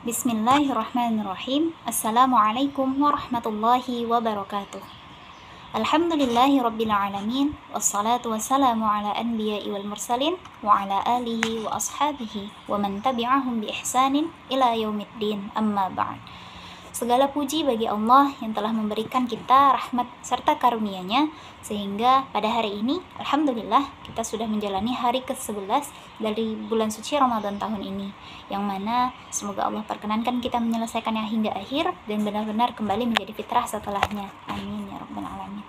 Bismillahirrahmanirrahim. Assalamualaikum warahmatullahi wabarakatuh. Alhamdulillahi rabbil alamin. Wassalatu wassalamu ala anbiya'i wal mursalin wa ala alihi wa ashabihi wa man tabi'ahum bi ihsanin ila yaumiddin. Amma ba'd. Segala puji bagi Allah yang telah memberikan kita rahmat serta karunia-Nya sehingga pada hari ini alhamdulillah kita sudah menjalani hari ke-11 dari bulan suci Ramadan tahun ini, yang mana semoga Allah perkenankan kita menyelesaikannya hingga akhir dan benar-benar kembali menjadi fitrah setelahnya. Amin ya rabbal alamin.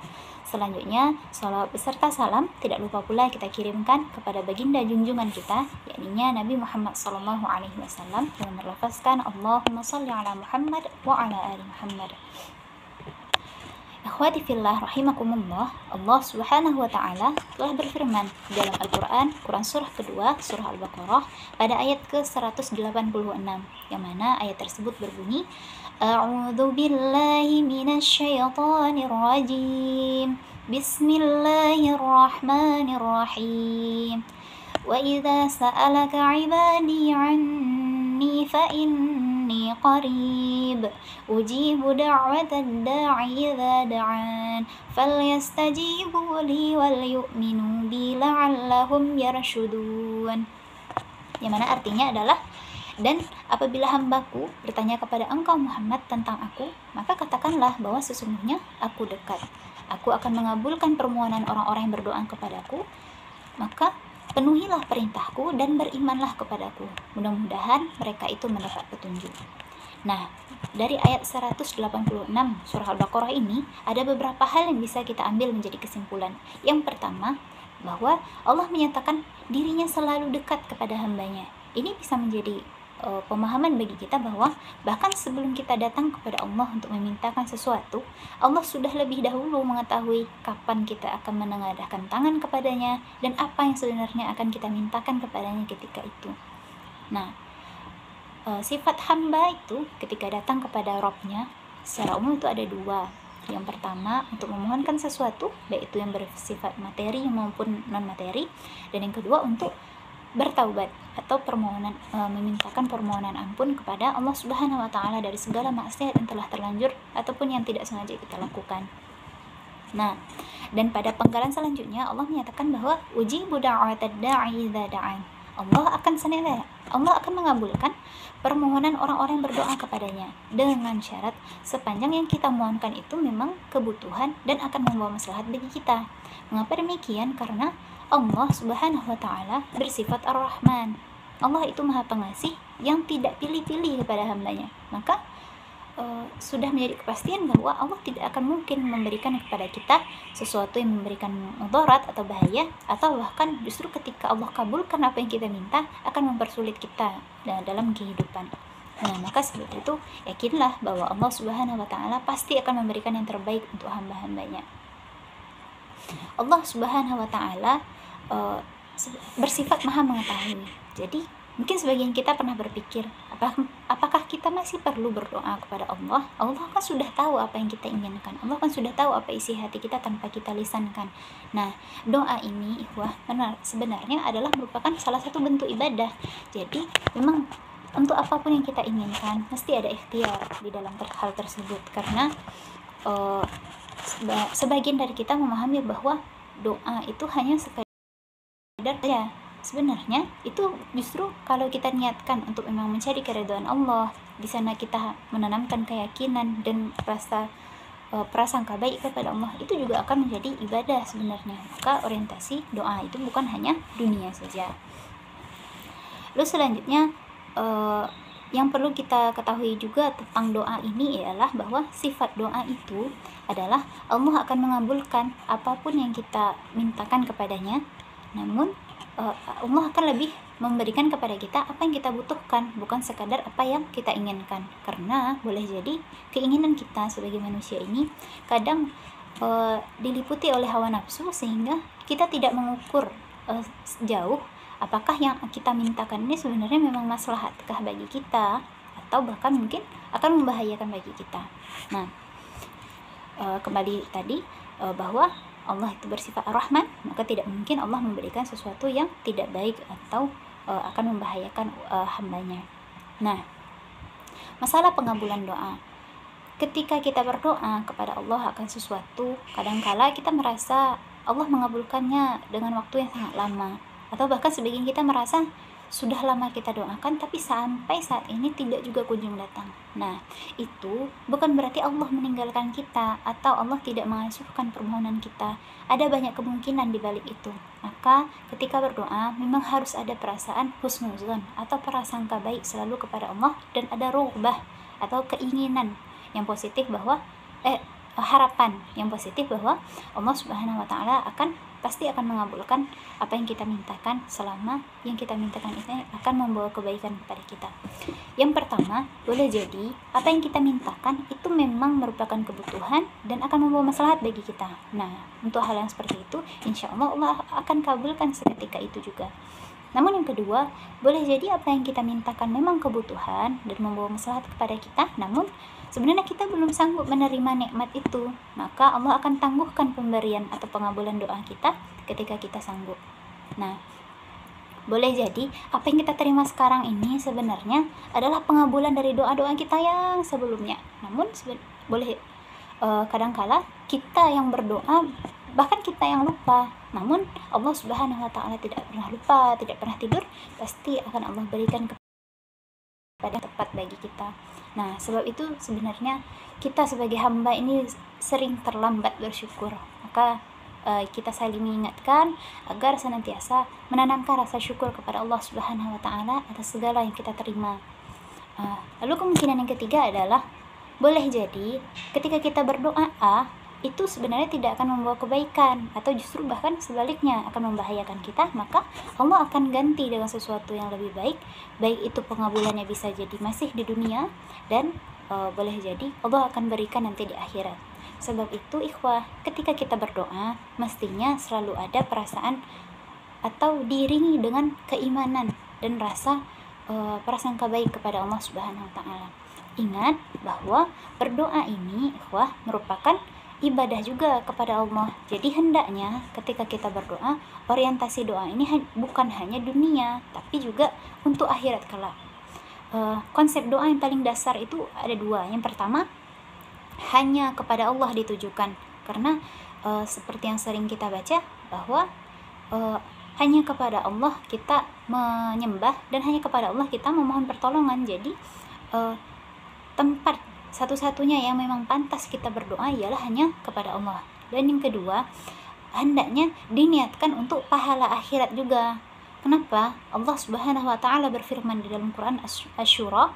Selanjutnya, salawat beserta salam tidak lupa pula kita kirimkan kepada baginda junjungan kita, yakni Nabi Muhammad SAW, yang melafazkan Allahumma shalli ala Muhammad wa ala ali Muhammad. Ikhwati fillah rahimakumullah, Allah Subhanahu wa taala telah berfirman dalam Al-Qur'an, Quran surah kedua, surah Al-Baqarah pada ayat ke-186, yang mana ayat tersebut berbunyi, A'udzu billahi minasy syaithanir rajim. Bismillahirrahmanirrahim. Wa idza sa'alaka 'ibadi 'anni fa inni qarib ujibu da'watad da'i idza da'an falyastajibu li wal yu'minu bi la'allahum yarshudun. Yang mana artinya adalah, dan apabila hambaku bertanya kepada engkau Muhammad tentang aku, maka katakanlah bahwa sesungguhnya aku dekat. Aku akan mengabulkan permohonan orang-orang yang berdoa kepadaku, maka penuhilah perintahku dan berimanlah kepadaku. Mudah-mudahan mereka itu mendapat petunjuk. Nah, dari ayat 186 surah Al-Baqarah ini ada beberapa hal yang bisa kita ambil menjadi kesimpulan. Yang pertama, bahwa Allah menyatakan dirinya selalu dekat kepada hambanya. Ini bisa menjadi pemahaman bagi kita bahwa bahkan sebelum kita datang kepada Allah untuk memintakan sesuatu, Allah sudah lebih dahulu mengetahui kapan kita akan menengadahkan tangan kepadanya dan apa yang sebenarnya akan kita mintakan kepadanya ketika itu. Nah, sifat hamba itu ketika datang kepada Rabb-nya secara umum itu ada dua. Yang pertama, untuk memohonkan sesuatu, baik itu yang bersifat materi maupun non-materi, dan yang kedua untuk bertaubat atau memintakan permohonan ampun kepada Allah Subhanahu wa taala dari segala maksiat yang telah terlanjur ataupun yang tidak sengaja kita lakukan. Nah, dan pada penggalan selanjutnya Allah menyatakan bahwa ujibu da'watad da'i idza da'an. Allah akan mengabulkan permohonan orang-orang yang berdoa kepadanya dengan syarat sepanjang yang kita mohonkan itu memang kebutuhan dan akan membawa maslahat bagi kita. Mengapa demikian? Karena Allah Subhanahu wa taala bersifat Ar-Rahman. Allah itu Maha Pengasih yang tidak pilih-pilih kepada hambanya. Maka sudah menjadi kepastian bahwa Allah tidak akan mungkin memberikan kepada kita sesuatu yang memberikan mudarat atau bahaya, atau bahkan justru ketika Allah kabulkan apa yang kita minta akan mempersulit kita dalam kehidupan. Nah, maka sebab itu yakinlah bahwa Allah Subhanahu wa taala pasti akan memberikan yang terbaik untuk hamba-hambanya. Allah Subhanahu wa taala bersifat Maha mengetahui. Jadi mungkin sebagian kita pernah berpikir, apakah kita masih perlu berdoa kepada Allah? Allah kan sudah tahu apa yang kita inginkan. Allah kan sudah tahu apa isi hati kita tanpa kita lisankan. Nah, doa ini sebenarnya adalah merupakan salah satu bentuk ibadah. Jadi memang untuk apapun yang kita inginkan mesti ada ikhtiar di dalam hal tersebut, karena sebagian dari kita memahami bahwa doa itu hanya sekadar ya. Sebenarnya itu justru kalau kita niatkan untuk memang mencari keridhaan Allah, di sana kita menanamkan keyakinan dan prasangka baik kepada Allah, itu juga akan menjadi ibadah sebenarnya. Maka orientasi doa itu bukan hanya dunia saja. Lalu selanjutnya yang perlu kita ketahui juga tentang doa ini ialah bahwa sifat doa itu adalah Allah akan mengabulkan apapun yang kita mintakan kepadanya, namun Allah akan lebih memberikan kepada kita apa yang kita butuhkan, bukan sekadar apa yang kita inginkan. Karena boleh jadi keinginan kita sebagai manusia ini kadang diliputi oleh hawa nafsu, sehingga kita tidak mengukur jauh apakah yang kita mintakan ini sebenarnya memang maslahatkah bagi kita, atau bahkan mungkin akan membahayakan bagi kita. Nah, kembali tadi bahwa Allah itu bersifat Ar-Rahman, maka tidak mungkin Allah memberikan sesuatu yang tidak baik atau akan membahayakan hambanya. Nah, masalah pengabulan doa. Ketika kita berdoa kepada Allah akan sesuatu, kadangkala kita merasa Allah mengabulkannya dengan waktu yang sangat lama, atau bahkan sebagian kita merasa sudah lama kita doakan tapi sampai saat ini tidak juga kunjung datang. Nah, itu bukan berarti Allah meninggalkan kita atau Allah tidak mengabulkan permohonan kita. Ada banyak kemungkinan di balik itu. Maka ketika berdoa memang harus ada perasaan husnuzon atau prasangka baik selalu kepada Allah, dan ada rughbah atau keinginan yang positif bahwa harapan yang positif bahwa Allah Subhanahu wa taala pasti akan mengabulkan apa yang kita mintakan, selama yang kita mintakan itu akan membawa kebaikan kepada kita. Yang pertama, boleh jadi apa yang kita mintakan itu memang merupakan kebutuhan dan akan membawa maslahat bagi kita. Nah, untuk hal yang seperti itu, insya Allah Allah akan kabulkan seketika itu juga. Namun yang kedua, boleh jadi apa yang kita mintakan memang kebutuhan dan membawa maslahat kepada kita, namun sebenarnya kita belum sanggup menerima nikmat itu, maka Allah akan tangguhkan pemberian atau pengabulan doa kita ketika kita sanggup. Nah, boleh jadi apa yang kita terima sekarang ini sebenarnya adalah pengabulan dari doa-doa kita yang sebelumnya. Namun kadangkala kita yang berdoa, bahkan kita yang lupa. Namun Allah Subhanahu wa taala tidak pernah lupa, tidak pernah tidur, pasti akan Allah berikan pada tepat bagi kita. Nah, sebab itu sebenarnya kita sebagai hamba ini sering terlambat bersyukur. Maka kita saling mengingatkan agar senantiasa menanamkan rasa syukur kepada Allah Subhanahu wa taala atas segala yang kita terima. Lalu kemungkinan yang ketiga adalah boleh jadi ketika kita berdoa itu sebenarnya tidak akan membawa kebaikan, atau justru bahkan sebaliknya akan membahayakan kita, maka Allah akan ganti dengan sesuatu yang lebih baik. Baik itu pengabulannya bisa jadi masih di dunia, dan boleh jadi Allah akan berikan nanti di akhirat. Sebab itu ikhwah, ketika kita berdoa mestinya selalu ada perasaan atau diiringi dengan keimanan dan rasa prasangka baik kepada Allah Subhanahu wa taala. Ingat bahwa berdoa ini ikhwah merupakan ibadah juga kepada Allah. Jadi hendaknya ketika kita berdoa, orientasi doa ini bukan hanya dunia, tapi juga untuk akhirat kelak. Konsep doa yang paling dasar itu ada dua. Yang pertama, hanya kepada Allah ditujukan, karena seperti yang sering kita baca bahwa hanya kepada Allah kita menyembah dan hanya kepada Allah kita memohon pertolongan. Jadi tempat satu-satunya yang memang pantas kita berdoa ialah hanya kepada Allah. Dan yang kedua, hendaknya diniatkan untuk pahala akhirat juga. Kenapa? Allah Subhanahu wa taala berfirman di dalam Quran Asy-Syura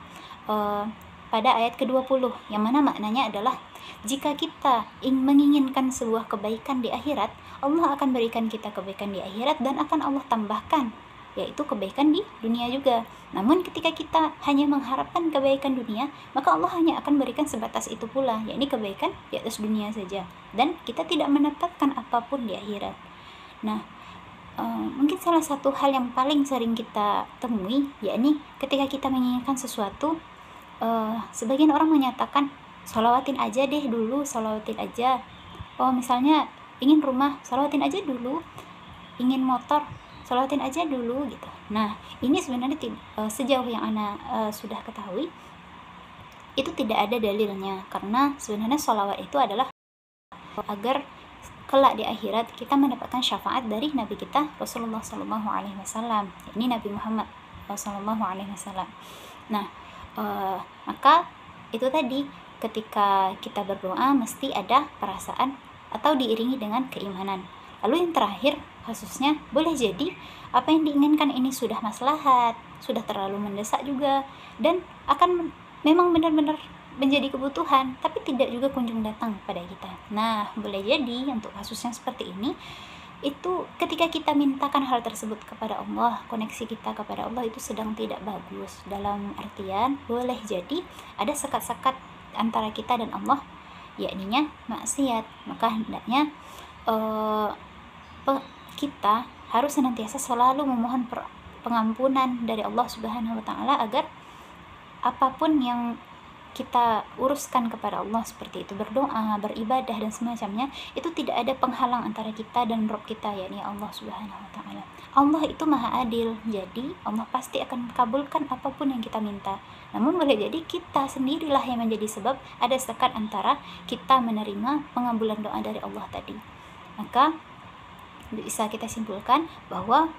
pada ayat ke-20, yang mana maknanya adalah jika kita menginginkan sebuah kebaikan di akhirat, Allah akan berikan kita kebaikan di akhirat dan akan Allah tambahkan, yaitu kebaikan di dunia juga. Namun ketika kita hanya mengharapkan kebaikan dunia, maka Allah hanya akan berikan sebatas itu pula, yakni kebaikan di atas dunia saja, dan kita tidak mendapatkan apapun di akhirat. Nah, mungkin salah satu hal yang paling sering kita temui, yakni ketika kita menginginkan sesuatu, sebagian orang menyatakan sholawatin aja deh dulu, sholawatin aja. Misalnya ingin rumah, sholawatin aja dulu. Ingin motor, sholawatin aja dulu gitu. Nah, ini sebenarnya sejauh yang Ana sudah ketahui itu tidak ada dalilnya, karena sebenarnya sholawat itu adalah agar kelak di akhirat kita mendapatkan syafaat dari Nabi kita Rasulullah SAW, ini Nabi Muhammad SAW. Nah, maka itu tadi, ketika kita berdoa mesti ada perasaan atau diiringi dengan keimanan. Lalu yang terakhir, khususnya boleh jadi apa yang diinginkan ini sudah maslahat, sudah terlalu mendesak juga, dan akan memang benar-benar menjadi kebutuhan, tapi tidak juga kunjung datang pada kita. Nah, boleh jadi untuk kasus yang seperti ini, itu ketika kita mintakan hal tersebut kepada Allah, koneksi kita kepada Allah itu sedang tidak bagus. Dalam artian, boleh jadi ada sekat-sekat antara kita dan Allah, yakninya maksiat. Maka hendaknya kita harus senantiasa selalu memohon pengampunan dari Allah Subhanahu wa taala agar apapun yang kita uruskan kepada Allah seperti itu, berdoa, beribadah dan semacamnya, itu tidak ada penghalang antara kita dan Rabb kita, yakni Allah Subhanahu wa taala. Allah itu maha adil, jadi Allah pasti akan kabulkan apapun yang kita minta. Namun boleh jadi kita sendirilah yang menjadi sebab ada sekat antara kita menerima pengabulan doa dari Allah tadi. Maka bisa kita simpulkan bahwa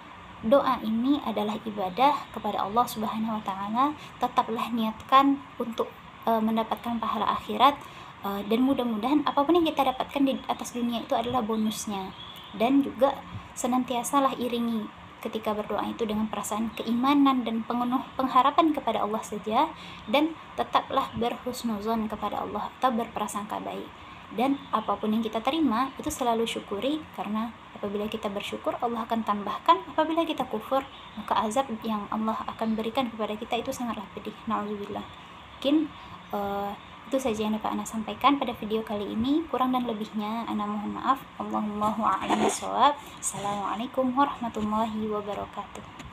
doa ini adalah ibadah kepada Allah Subhanahu wa taala. Tetaplah niatkan untuk mendapatkan pahala akhirat, dan mudah-mudahan apapun yang kita dapatkan di atas dunia itu adalah bonusnya. Dan juga senantiasalah iringi ketika berdoa itu dengan perasaan keimanan dan penuh pengharapan kepada Allah saja, dan tetaplah berhusnuzon kepada Allah atau berprasangka baik. Dan apapun yang kita terima itu selalu syukuri, karena apabila kita bersyukur Allah akan tambahkan, apabila kita kufur maka azab yang Allah akan berikan kepada kita itu sangatlah pedih. Na'udzubillah. Mungkin itu saja yang dapat Ana sampaikan pada video kali ini. Kurang dan lebihnya Ana mohon maaf. Allahumma a'lam bishawab. Assalamualaikum warahmatullahi wabarakatuh.